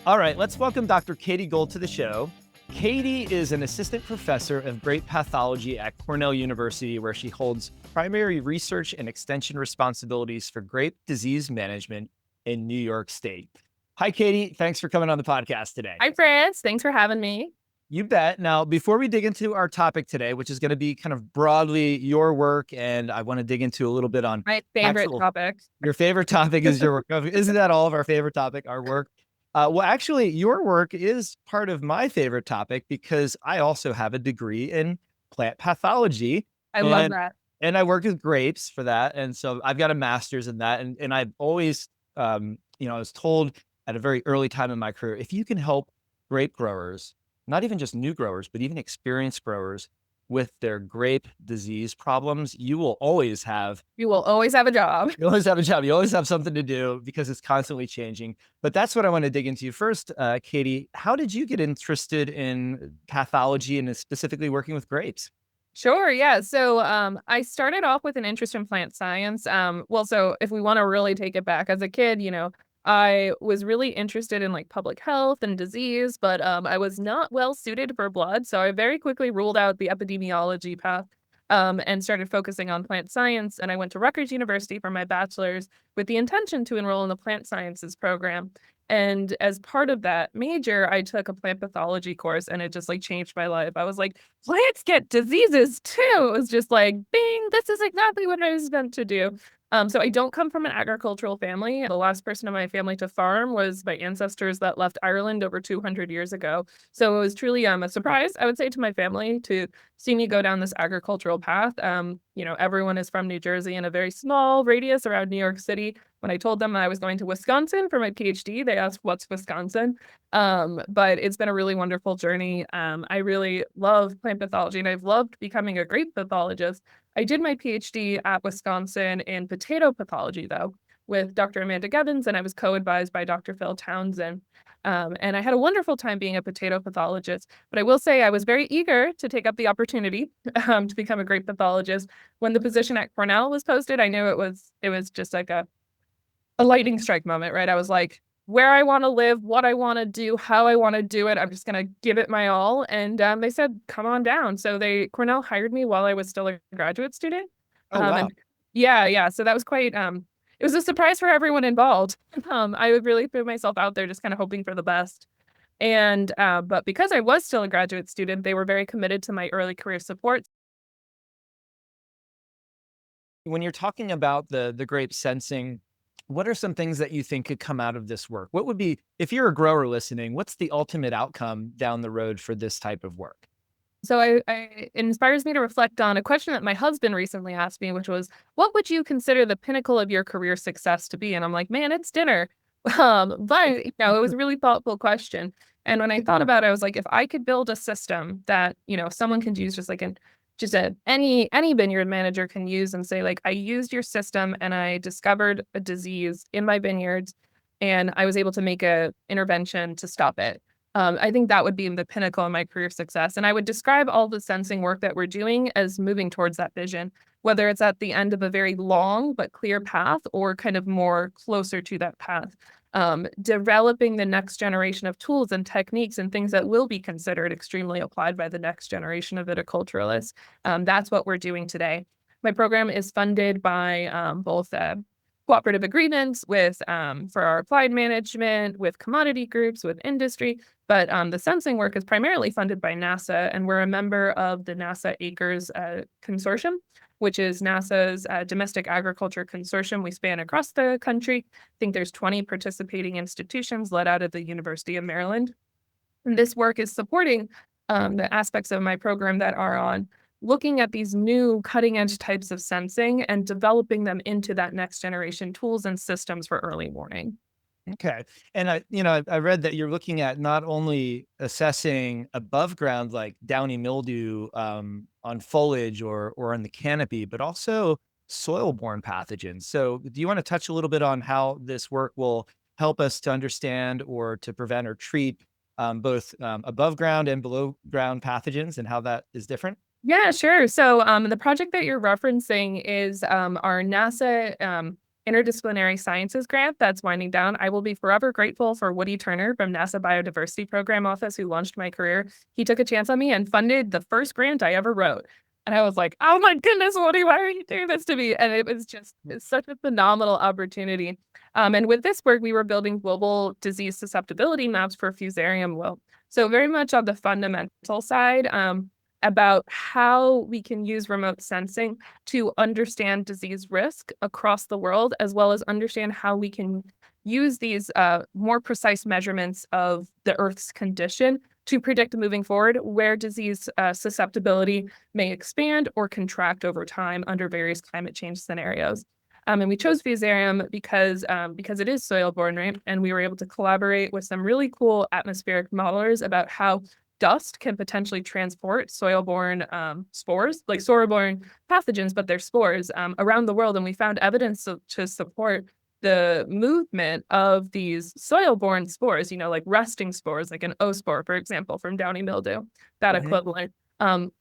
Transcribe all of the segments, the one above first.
All right, let's welcome Dr. Katie Gold to the show. Katie is an assistant professor of grape pathology at Cornell University, where she holds primary research and extension responsibilities for grape disease management in New York State. Hi, Katie. Thanks for coming on the podcast today. Hi, Fritz. Thanks for having me. You bet. Now, before we dig into our topic today, which is going to be kind of broadly your work, and I want to dig into a little bit on My favorite topic. Your favorite topic is your work. Isn't that all of our favorite topic, our work? Well, actually, your work is part of my favorite topic because I also have a degree in plant pathology. I love that. And I work with grapes for that. And so I've got a master's in that. And I've always, I was told at a very early time in my career, if you can help grape growers, not even just new growers, but even experienced growers with their grape disease problems, you will always have a job. You always have a job. You always have something to do because it's constantly changing. But that's what I want to dig into first. Katie, how did you get interested in pathology and specifically working with grapes? Sure. Yeah. So I started off with an interest in plant science. So if we want to really take it back as a kid, I was really interested in like public health and disease, but I was not well suited for blood. So I very quickly ruled out the epidemiology path and started focusing on plant science. And I went to Rutgers University for my bachelor's with the intention to enroll in the plant sciences program. And as part of that major, I took a plant pathology course and it just like changed my life. I was like, plants get diseases too. It was just like, bing, this is exactly what I was meant to do. So I don't come from an agricultural family. The last person in my family to farm was my ancestors that left Ireland over 200 years ago. So it was truly a surprise, I would say, to my family to see me go down this agricultural path. Everyone is from New Jersey in a very small radius around New York City. When I told them I was going to Wisconsin for my PhD, they asked, what's Wisconsin? But it's been a really wonderful journey. I really love plant pathology and I've loved becoming a grape pathologist. I did my PhD at Wisconsin in potato pathology, though, with Dr. Amanda Gibbons, and I was co-advised by Dr. Phil Townsend. And I had a wonderful time being a potato pathologist. But I will say I was very eager to take up the opportunity to become a grape pathologist. When the position at Cornell was posted, I knew it was just like a lightning strike moment, right? I was like, where I want to live, what I want to do, how I want to do it. I'm just going to give it my all. And they said, come on down. So Cornell hired me while I was still a graduate student. Oh, wow. Yeah. So that was quite, it was a surprise for everyone involved. I would really throw myself out there just kind of hoping for the best. And, but because I was still a graduate student, they were very committed to my early career support. When you're talking about the grape sensing, what are some things that you think could come out of this work? What would be, if you're a grower listening, what's the ultimate outcome down the road for this type of work? So it inspires me to reflect on a question that my husband recently asked me, which was, what would you consider the pinnacle of your career success to be? And I'm like, man, it's dinner. But it was a really thoughtful question. And when I thought about it, I was like, if I could build a system that, someone can use any vineyard manager can use and say, like, I used your system and I discovered a disease in my vineyards and I was able to make a intervention to stop it. I think that would be the pinnacle of my career success. And I would describe all the sensing work that we're doing as moving towards that vision, whether it's at the end of a very long but clear path or kind of more closer to that path. Developing the next generation of tools and techniques and things that will be considered extremely applied by the next generation of viticulturalists. That's what we're doing today. My program is funded by both cooperative agreements with for our applied management, with commodity groups, with industry, but the sensing work is primarily funded by NASA, and we're a member of the NASA Acres Consortium, which is NASA's domestic agriculture consortium. We span across the country. I think there's 20 participating institutions led out of the University of Maryland. And this work is supporting the aspects of my program that are on looking at these new cutting edge types of sensing and developing them into that next generation tools and systems for early warning. Okay. And I read that you're looking at not only assessing above ground, like downy mildew on foliage or on the canopy, but also soil-borne pathogens. So do you want to touch a little bit on how this work will help us to understand or to prevent or treat both above ground and below ground pathogens and how that is different? Yeah, sure. So the project that you're referencing is our NASA interdisciplinary sciences grant that's winding down. I will be forever grateful for Woody Turner from NASA Biodiversity Program Office, who launched my career. He took a chance on me and funded the first grant I ever wrote. And I was like, oh my goodness, Woody, why are you doing this to me? And it was just it's such a phenomenal opportunity. And with this work, we were building global disease susceptibility maps for fusarium wilt. So very much on the fundamental side, about how we can use remote sensing to understand disease risk across the world, as well as understand how we can use these more precise measurements of the Earth's condition to predict moving forward where disease susceptibility may expand or contract over time under various climate change scenarios. And we chose fusarium because it is soil-borne, right? And we were able to collaborate with some really cool atmospheric modelers about how dust can potentially transport soil-borne spores, like soil-borne pathogens, but they're spores around the world. And we found evidence to support the movement of these soil-borne spores, like resting spores, like an O spore, for example, from downy mildew, that Mhm. equivalent,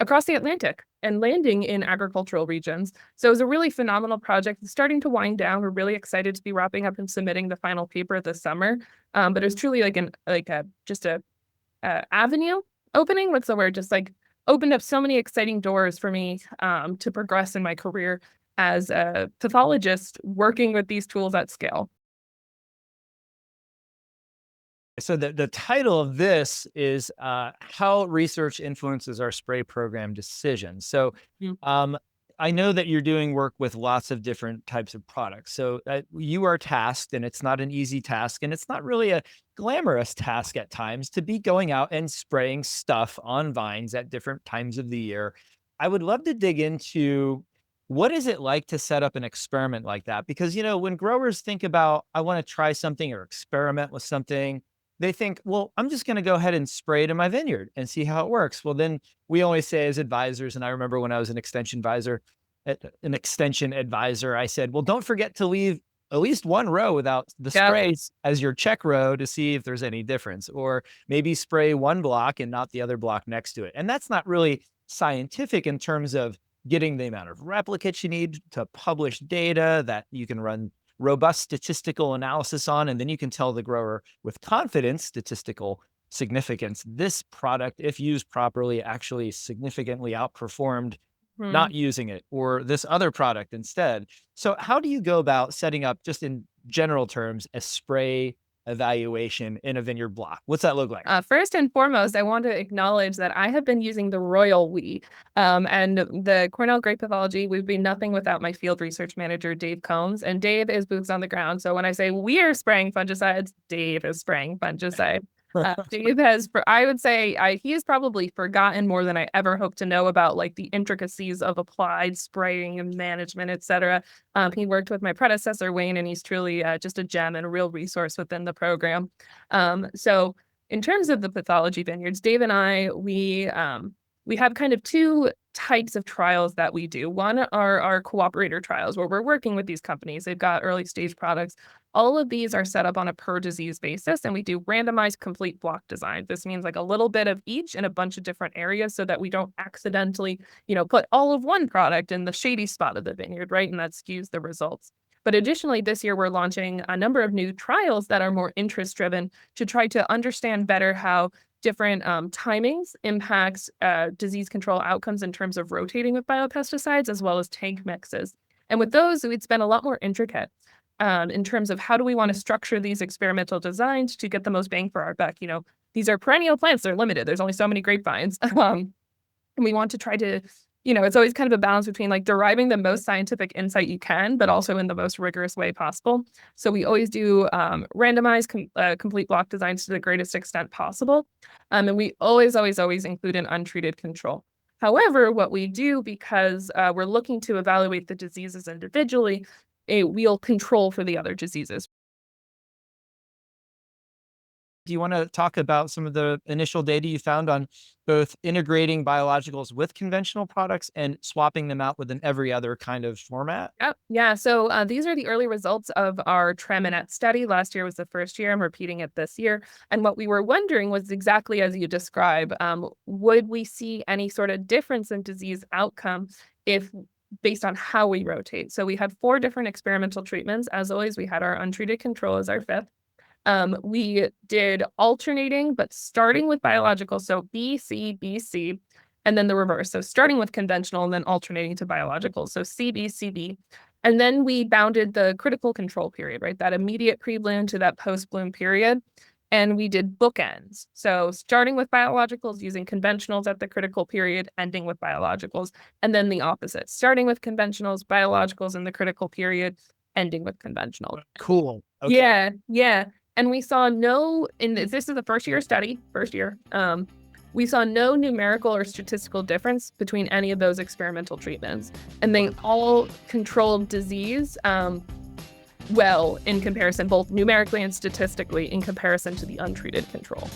across the Atlantic and landing in agricultural regions. So it was a really phenomenal project. It's starting to wind down. We're really excited to be wrapping up and submitting the final paper this summer. But it's truly like a avenue opening. What's the word? Just like opened up so many exciting doors for me to progress in my career as a pathologist working with these tools at scale. So the title of this is how research influences our spray program decisions. So Mm. um, I know that you're doing work with lots of different types of products. So you are tasked, and it's not an easy task, and it's not really a glamorous task at times to be going out and spraying stuff on vines at different times of the year. I would love to dig into what is it like to set up an experiment like that? Because, when growers think about, I want to try something or experiment with something, they think, well, I'm just going to go ahead and spray it in my vineyard and see how it works. Well, then we always say as advisors, and I remember when I was an extension advisor, I said, well, don't forget to leave at least one row without the Yep. sprays as your check row to see if there's any difference, or maybe spray one block and not the other block next to it. And that's not really scientific in terms of getting the amount of replicates you need to publish data that you can run robust statistical analysis on, and then you can tell the grower with confidence, statistical significance, this product, if used properly, actually significantly outperformed Mhm. not using it, or this other product instead. So how do you go about setting up, just in general terms, a spray evaluation in a vineyard block? What's that look like? First and foremost, I want to acknowledge that I have been using the royal we, and the Cornell Grape Pathology. We've been nothing without my field research manager, Dave Combs, and Dave is boots on the ground. So when I say we are spraying fungicides, Dave is spraying fungicide. Dave has, I would say, he has probably forgotten more than I ever hoped to know about, like the intricacies of applied spraying and management, etc. He worked with my predecessor, Wayne, and he's truly just a gem and a real resource within the program. So in terms of the pathology vineyards, Dave and I, we have kind of two types of trials that we do. One are our cooperator trials where we're working with these companies. They've got early stage products. All of these are set up on a per disease basis, and we do randomized complete block design. This means like a little bit of each in a bunch of different areas so that we don't accidentally, put all of one product in the shady spot of the vineyard, right? And that skews the results. But additionally, this year we're launching a number of new trials that are more interest driven to try to understand better how different timings impacts disease control outcomes in terms of rotating with biopesticides as well as tank mixes. And with those, we'd spend a lot more intricate in terms of how do we want to structure these experimental designs to get the most bang for our buck. These are perennial plants; they're limited. There's only so many grapevines. And we want to try to, it's always kind of a balance between like deriving the most scientific insight you can, but also in the most rigorous way possible. So we always do randomized complete block designs to the greatest extent possible. And we always, always, always include an untreated control. However, what we do, because we're looking to evaluate the diseases individually, we'll control for the other diseases. Do you want to talk about some of the initial data you found on both integrating biologicals with conventional products and swapping them out with an every other kind of format? Yep. Yeah. So these are the early results of our Treminet study. Last year was the first year. I'm repeating it this year. And what we were wondering was exactly as you describe. Would we see any sort of difference in disease outcome if based on how we rotate. So we had 4 different experimental treatments. As always, we had our untreated control as our 5th. We did alternating, but starting with biological, so B, C, B, C, and then the reverse. So starting with conventional and then alternating to biological. So C, B, C, B. And then we bounded the critical control period, right? That immediate pre-bloom to that post-bloom period. And we did bookends. So starting with biologicals, using conventionals at the critical period, ending with biologicals, and then the opposite, starting with conventionals, biologicals in the critical period, ending with conventional. Cool. Okay. Yeah, yeah. And we saw no, this is a first year study, we saw no numerical or statistical difference between any of those experimental treatments. And they all controlled disease well in comparison, both numerically and statistically in comparison to the untreated control.